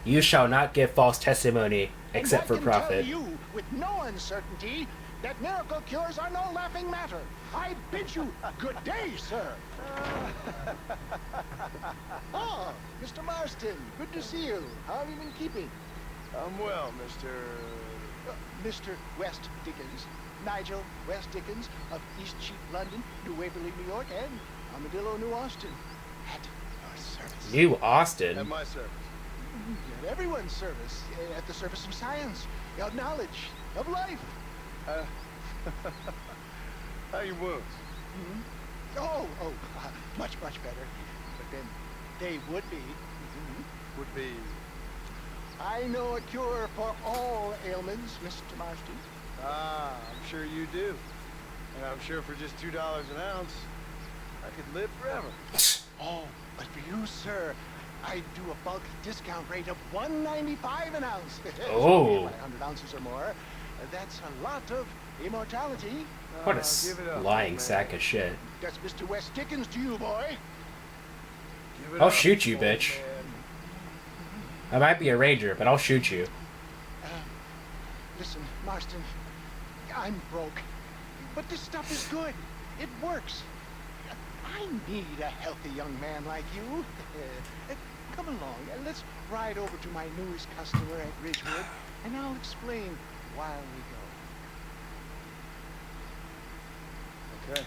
You shall not give false testimony except for profit. And I can tell you with no uncertainty that miracle cures are no laughing matter. I bid you good day, sir. Oh, Mr. Marston, good to see you. How have you been keeping? I'm well, Mr. West Dickens. Nigel West Dickens of Eastcheap, London, New Waverly, New York, and Armadillo, New Austin. At your service. New Austin? At my service. At everyone's service. At the service of science, of knowledge, of life. How are your wounds? Much better. But then they would be. Would be... I know a cure for all ailments, Mr. Marston. Ah, I'm sure you do. And I'm sure for just $2 an ounce, I could live forever. Oh, but for you, sir, I do a bulk discount rate of $1.95 an ounce. Oh. 100 ounces or more. That's a lot of immortality. What a Give it up, lying man. sack of shit. That's Mr. West Dickens to you, boy. Give it I'll up, shoot you, old bitch. man. I might be a ranger, but I'll shoot you. Listen, Marston, I'm broke, but this stuff is good. It works. I need a healthy young man like you. Come along, and let's ride over to my newest customer at Ridgewood, and I'll explain while we go. Okay.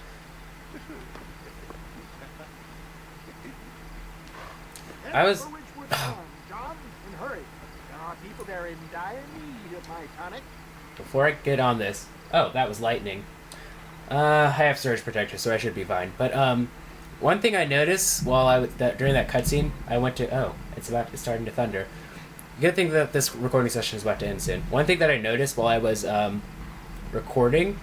I was... John, and hurry. There are people there in dire need of my tonic. Before I get on this... Oh, that was lightning. I have surge protector, so I should be fine. But, one thing I noticed while during that cutscene, I went to... Oh, it's starting to thunder. Good thing that this recording session is about to end soon. One thing that I noticed while I was, recording...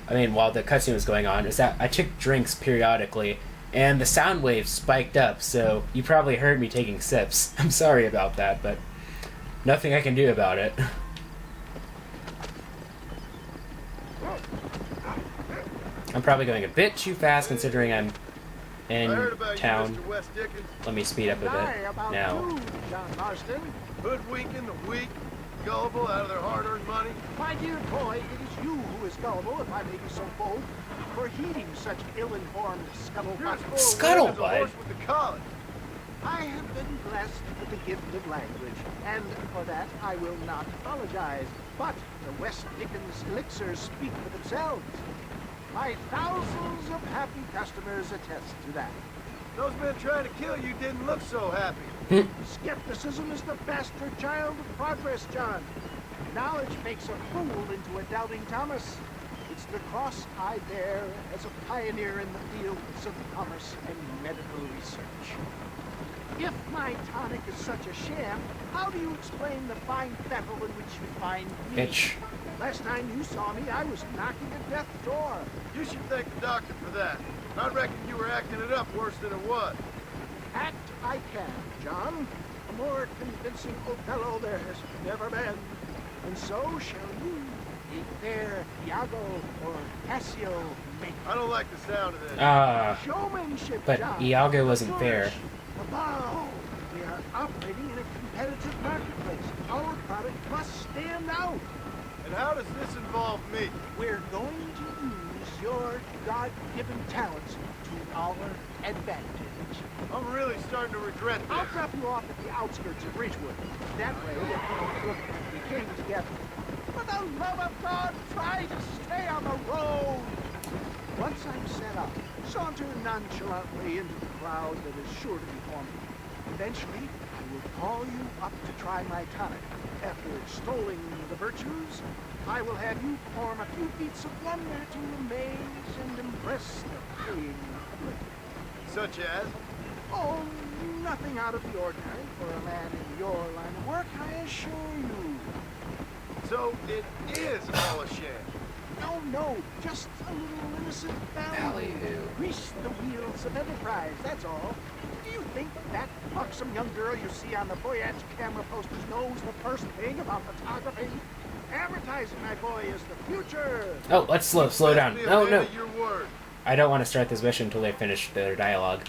while the cutscene was going on, is that I took drinks periodically, and the sound waves spiked up, so you probably heard me taking sips. I'm sorry about that, but nothing I can do about it. I'm probably going a bit too fast considering I'm in I heard about town. you, Mr. West Dickens. Let me speed up a bit now. John Marston. Hoodwinking the weak, gullible out of their hard-earned money. My dear boy, it is you who is gullible, if I may be so bold, for heeding such ill-informed scuttlebutt. Scuttlebutt? There's a horse with the collar. I have been blessed with the gift of language, and for that I will not apologize. But the West Dickens elixirs speak for themselves. My thousands of happy customers attest to that. Those men trying to kill you didn't look so happy. Skepticism is the bastard child of progress, John. Knowledge makes a fool into a doubting Thomas. It's the cross I bear as a pioneer in the fields of commerce and medical research. If my tonic is such a sham, how do you explain the fine fettle in which you find me? Bitch. Last time you saw me, I was knocking at death's door. You should thank the doctor for that. I reckon you were acting it up worse than it was. Act I can, John. A more convincing Othello there has never been. And so shall you, a fair Iago or Cassio make. I don't like the sound of this. Showmanship, But John. Iago wasn't fair. Push. Above. We are operating in a competitive marketplace. Our product must stand out. And how does this involve me? We're going to use your God-given talents to our advantage. I'm really starting to regret I'll this. drop you off at the outskirts of Ridgewood. That way, we came together. For the love of God, try to stay on the road. Once I'm set up, saunter nonchalantly into the crowd that is sure to be forming. Eventually, I will call you up to try my tonic. After extolling the virtues, I will have you perform a few feats of wonder to amaze and impress the paying public. Such as? Oh, nothing out of the ordinary for a man in your line of work, I assure you. So it is all a sham. No, just a little innocent ballyhoo. Grease the wheels of enterprise, that's all. Do you think that buxom young girl you see on the Voyage camera posters knows the first thing about photography? Advertising, my boy, is the future. Oh, let's slow down. Be a No, man no. of your word. I don't want to start this mission until they finish their dialogue.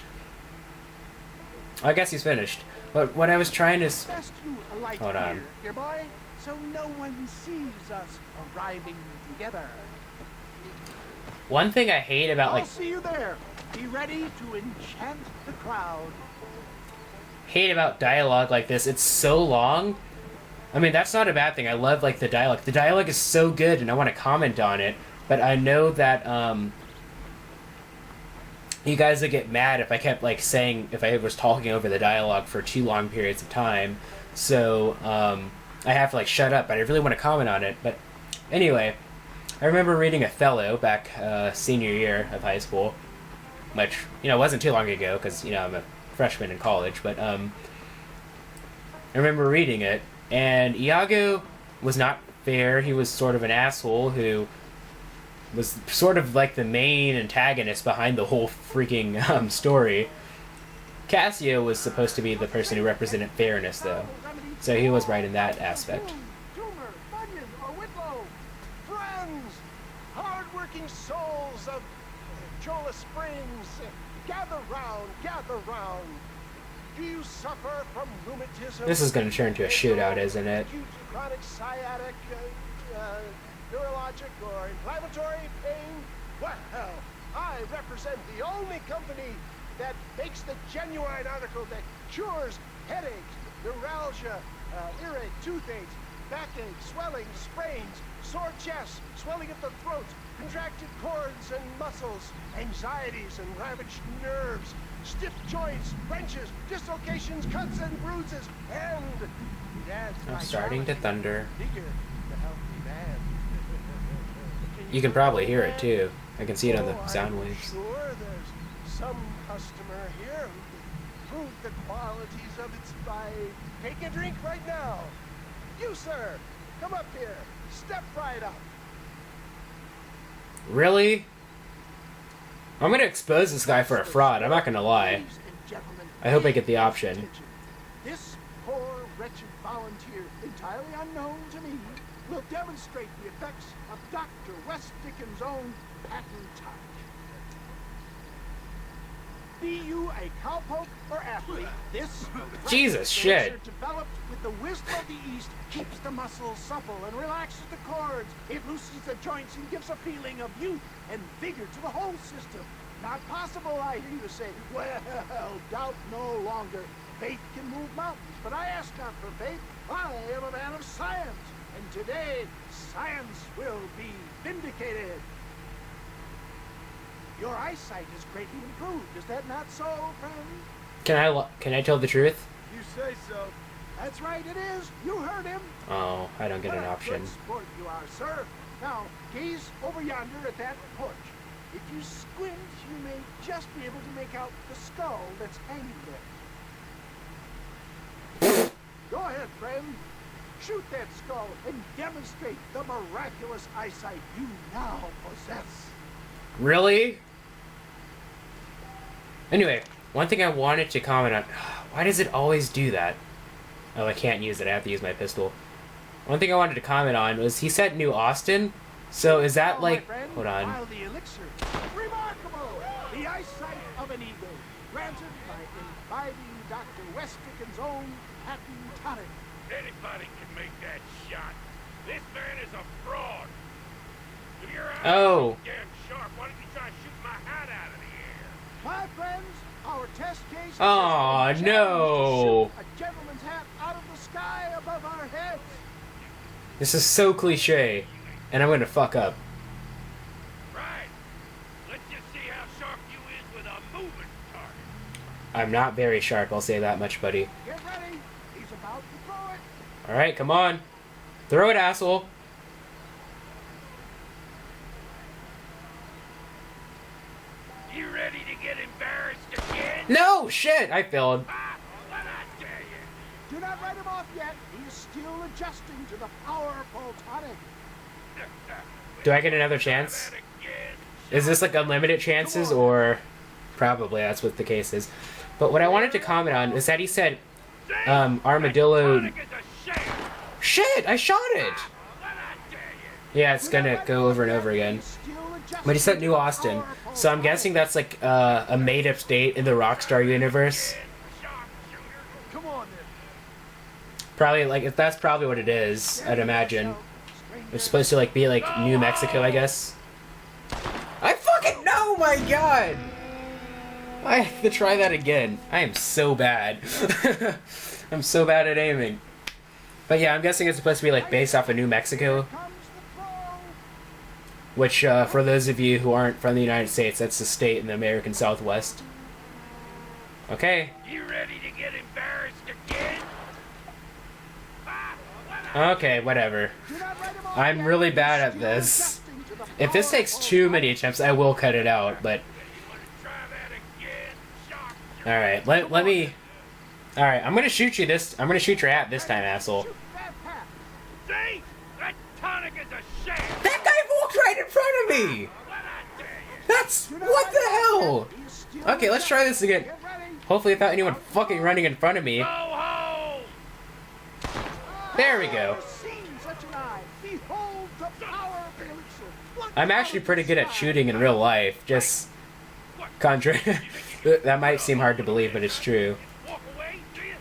I guess he's finished. But what I was trying to... Best you alight Hold on. here, dear boy, so no one sees us arriving together. One thing I hate about, I'll like... see you there. Be ready to enchant the crowd. Hate about dialogue like this. It's so long. I mean, that's not a bad thing. I love, like, the dialogue. The dialogue is so good, and I want to comment on it. But I know that, you guys would get mad if I kept, like, saying... If I was talking over the dialogue for too long periods of time. So, I have to, like, shut up. But I really want to comment on it. But, anyway... I remember reading Othello back, senior year of high school. Which, you know, wasn't too long ago, because, you know, I'm a freshman in college. But, I remember reading it. And Iago was not fair. He was sort of an asshole who was sort of like the main antagonist behind the whole freaking story. Cassio was supposed to be the person who represented fairness, though. So he was right in that aspect. Friends, hard-working souls of Jola Springs, gather round, gather round. Do you suffer from rheumatism? This is going to turn into a shootout, isn't it? Acute chronic sciatic, neurologic, or inflammatory pain? Well, I represent the only company that makes the genuine article that cures headaches, neuralgia, earache, toothaches, backache, swelling, sprains, sore chest, swelling of the throat, contracted cords and muscles, anxieties and ravaged nerves, stiff joints, wrenches, dislocations, cuts and bruises, and I'm starting to thunder. Figure the healthy man. You can probably hear it too. I can see it on the sound I'm waves. sure there's some customer here who can prove the qualities of its by taking a drink right now. You, sir, come up here. Step right up. Really? I'm going to expose this guy for a fraud. I'm not going to lie. Ladies and gentlemen, I hope I get the option. attention. This poor, wretched volunteer, entirely unknown to me, will demonstrate the effects of Dr. West Dickens' own patent touch. Be you a cowpoke or athlete, this Jesus shit. developed with the wisdom of the East keeps the muscles supple and relaxes the cords. It loosens the joints and gives a feeling of youth and vigor to the whole system. Not possible, I hear you say. Well, doubt no longer. Faith can move mountains, but I ask not for faith. I am a man of science, and today science will be vindicated. Your eyesight is greatly improved. Is that not so, friend? Can I tell the truth? You say so. That's right, it is. You heard him. Oh, I don't get an What a option. good sport you are, sir. Now, gaze over yonder at that porch. If you squint, you may just be able to make out the skull that's hanging there. Go ahead, friend. Shoot that skull and demonstrate the miraculous eyesight you now possess. Really? Anyway, one thing I wanted to comment on... Why does it always do that? Oh, I can't use it. I have to use my pistol. One thing I wanted to comment on was he said New Austin. So is that Oh, my like... friend, Hold on. while the elixir, remarkable! The eyesight of an eagle, granted by imbibing Dr. West Dickens' own patent tonic. Anybody can make that shot. This man is a fraud. If your eyes Oh. damn sharp, why did you try to shoot my hat out of the air? My friends, our test case Aw, has been no. challenged to shoot a gentleman's hat out of the sky above our heads. This is so cliche. And I'm gonna fuck up. Right. Let's just see how sharp you is with a moving target. I'm not very sharp, I'll say that much, buddy. Get ready. He's about to throw it. Alright, come on. Throw it, asshole. You ready to get embarrassed again? No! Shit! I failed. Ah, what I tell you? Do not write him off yet. He is still adjusting to the powerful tonic. Do I get another chance? Is this like unlimited chances, or... Probably, that's what the case is. But what I wanted to comment on is that he said, armadillo... Shit! I shot it! Yeah, it's gonna go over and over again. But he said New Austin, so I'm guessing that's like a made-up state in the Rockstar universe. Come on Probably, like, that's probably what it is, I'd imagine. It's supposed to, like, be, like, New Mexico, I guess. I fucking know, my god! I have to try that again. I am so bad. I'm so bad at aiming. But yeah, I'm guessing it's supposed to be, like, based off of New Mexico. Which, for those of you who aren't from the United States, that's a state in the American Southwest. Okay. You ready to get embarrassed again? Okay, whatever. I'm really bad at this. If this takes too many attempts, I will cut it out, but... Alright, let me... Alright, I'm gonna shoot you this... I'm gonna shoot your app this time, asshole. See? That tonic is a sham! That guy walked right in front of me! That's... What the hell? Okay, let's try this again. Hopefully without anyone fucking running in front of me. Go home! There we go. I'm actually pretty good at shooting in real life, just... Contra... That might seem hard to believe, but it's true. Walk away, do you?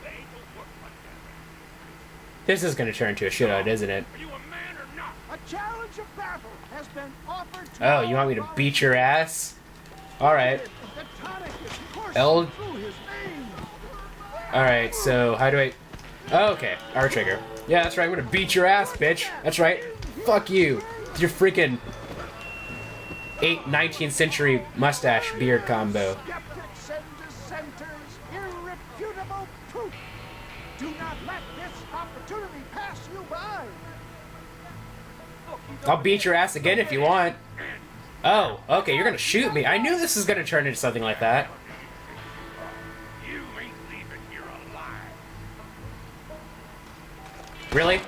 They don't work like that. This is gonna turn into a shootout, isn't it? Are you a man or not? A challenge of battle has been offered to Oh, you want me to beat your ass? Alright. The tonic is coursing L... through his veins. Alright, so how do I... Oh, okay, R trigger. Yeah, that's right, I'm gonna beat your ass, bitch. That's right. Fuck you. Your freaking 19th century mustache beard combo. Skeptics and dissenters, irrefutable proof. Do not let this opportunity pass you by. I'll beat your ass again if you want. Oh, okay, you're gonna shoot me. I knew this was gonna turn into something like that. You ain't leaving here alive. Really?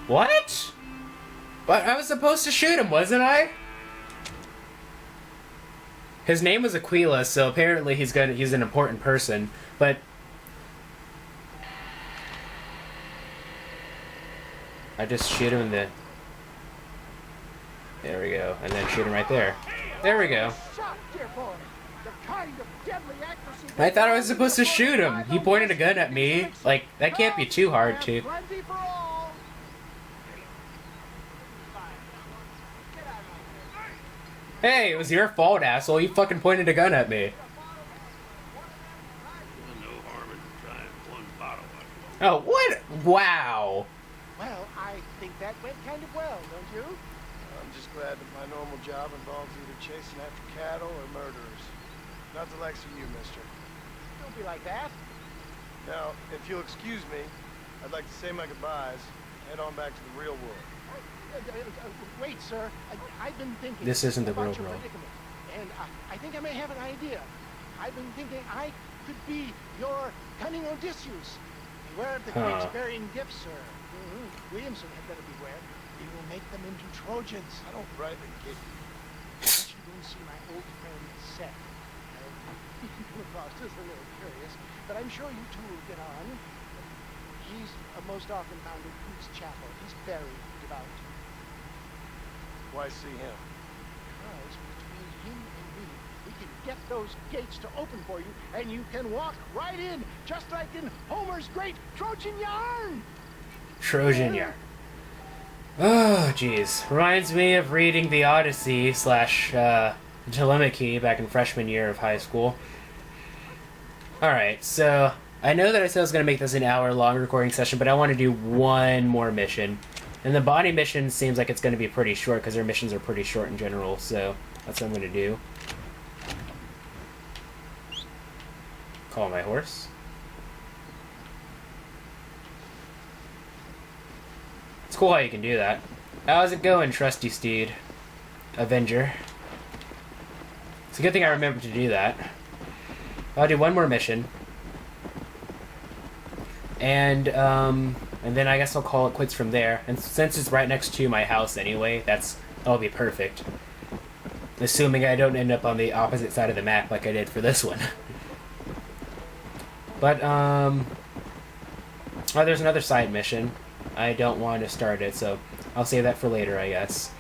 What? But I was supposed to shoot him, wasn't I? His name was Aquila, so apparently he's an important person, but... I just shoot him in the... There we go, and then shoot him right there. There we go. Shot, dear boy. The kind of deadly accuracy I thought I was supposed to shoot him. He pointed a gun at me. Like, that can't be too hard to... Plenty for all. Hey, it was your fault, asshole. You fucking pointed a gun at me. No harm in trying one bottle of it. Oh, what? Wow. Well, I think that went kind of well, don't you? I'm just glad that my normal job involves either chasing after cattle or murderers. Not the likes of you, mister. Don't be like that. Now, if you'll excuse me, I'd like to say my goodbyes, head on back to the real world. Wait, sir. I've been thinking. This isn't the about real your world. predicament, and I think I may have an idea. I've been thinking I could be your cunning Odysseus. Beware of the Greeks bearing gifts, sir. Williamson had better beware. He will make them into Trojans. I don't rightly get you. I want you to go and see my old friend Seth. He can come across as a little curious, but I'm sure you two will get on. He's a most often found in Coop's Chapel. He's very devout. Why see him? Because between him and me, we can get those gates to open for you, and you can walk right in, just like in Homer's great Trojan yarn. Trojan yarn. Oh, jeez. Reminds me of reading the Odyssey / Telemachy back in freshman year of high school. Alright, so I know that I said I was going to make this an hour-long recording session, but I want to do one more mission. And the body mission seems like it's going to be pretty short, because their missions are pretty short in general, so that's what I'm going to do. Call my horse. It's cool how you can do that. How's it going, trusty steed? Avenger. It's a good thing I remembered to do that. I'll do one more mission. And then I guess I'll call it quits from there. And since it's right next to my house anyway, that'll be perfect. Assuming I don't end up on the opposite side of the map like I did for this one. But, oh, there's another side mission. I don't want to start it, so I'll save that for later, I guess.